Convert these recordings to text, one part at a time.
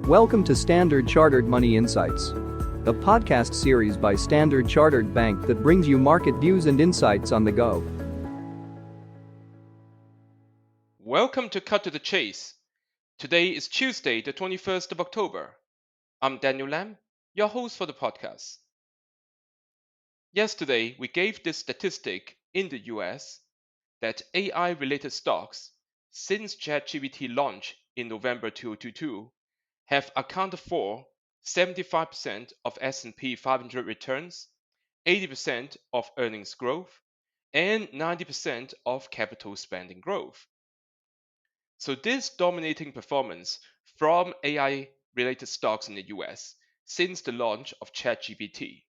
Welcome to Standard Chartered Money Insights, a podcast series by Standard Chartered Bank that brings you market views and insights on the go. Welcome to Cut to the Chase. Today is Tuesday, the 21st of October. I'm Daniel Lam, your host for the podcast. Yesterday, we gave this statistic in the US that AI-related stocks, since ChatGPT launch in November 2022, have accounted for 75% of S&P 500 returns, 80% of earnings growth, and 90% of capital spending growth. So this dominating performance from AI-related stocks in the US since the launch of ChatGPT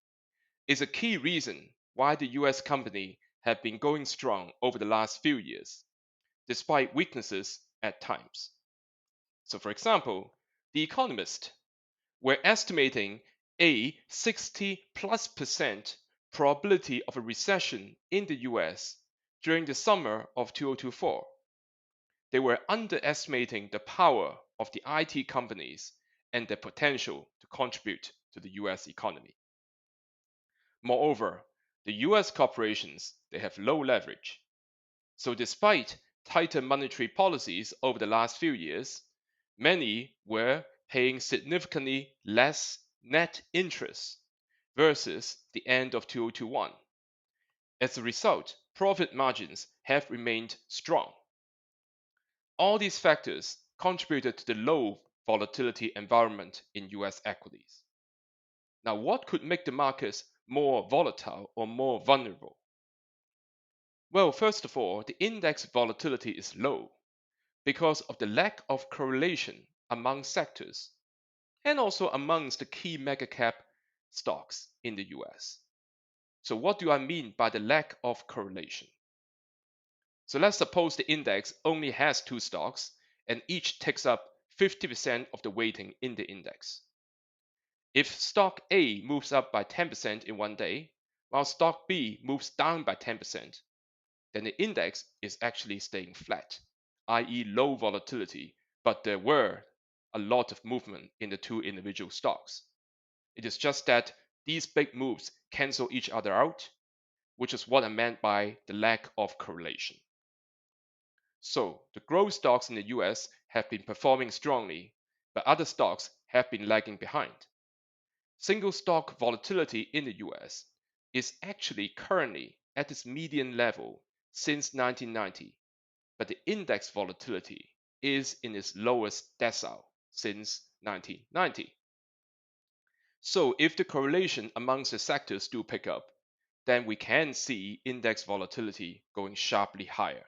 is a key reason why the US company have been going strong over the last few years, despite weaknesses at times. So for example, The Economist were estimating a 60+% probability of a recession in the US during the summer of 2024. They were underestimating the power of the IT companies and their potential to contribute to the US economy. Moreover, the US corporations, they have low leverage. So despite tighter monetary policies over the last few years, many were paying significantly less net interest versus the end of 2021. As a result, profit margins have remained strong. All these factors contributed to the low volatility environment in US equities. Now, what could make the markets more volatile or more vulnerable? Well, first of all, the index volatility is low because of the lack of correlation among sectors and also amongst the key mega cap stocks in the US. So what do I mean by the lack of correlation? So let's suppose the index only has two stocks and each takes up 50% of the weighting in the index. If stock A moves up by 10% in one day, while stock B moves down by 10%, then the index is actually staying flat, i.e. low volatility, but there were a lot of movement in the two individual stocks. It is just that these big moves cancel each other out, which is what I meant by the lack of correlation. So the growth stocks in the US have been performing strongly, but other stocks have been lagging behind. Single stock volatility in the US is actually currently at its median level since 1990, but the index volatility is in its lowest decile since 1990. So if the correlation amongst the sectors do pick up, then we can see index volatility going sharply higher.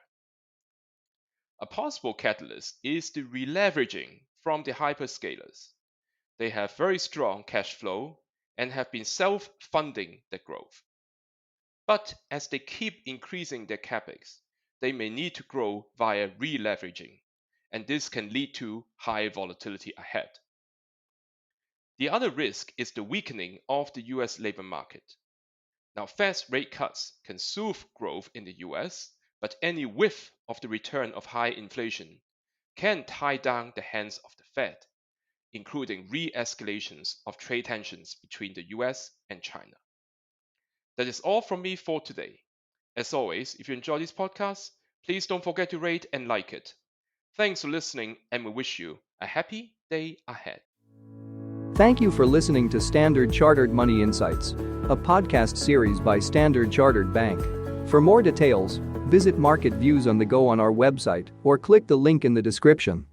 A possible catalyst is the releveraging from the hyperscalers. They have very strong cash flow and have been self-funding their growth. But as they keep increasing their capex, they may need to grow via releveraging, and this can lead to high volatility ahead. The other risk is the weakening of the US labor market. Now, Fed's rate cuts can soothe growth in the US, but any whiff of the return of high inflation can tie down the hands of the Fed, including re-escalations of trade tensions between the US and China. That is all from me for today. As always, if you enjoy this podcast, please don't forget to rate and like it. Thanks for listening, and we wish you a happy day ahead. Thank you for listening to Standard Chartered Money Insights, a podcast series by Standard Chartered Bank. For more details, visit Market Views on the Go on our website or click the link in the description.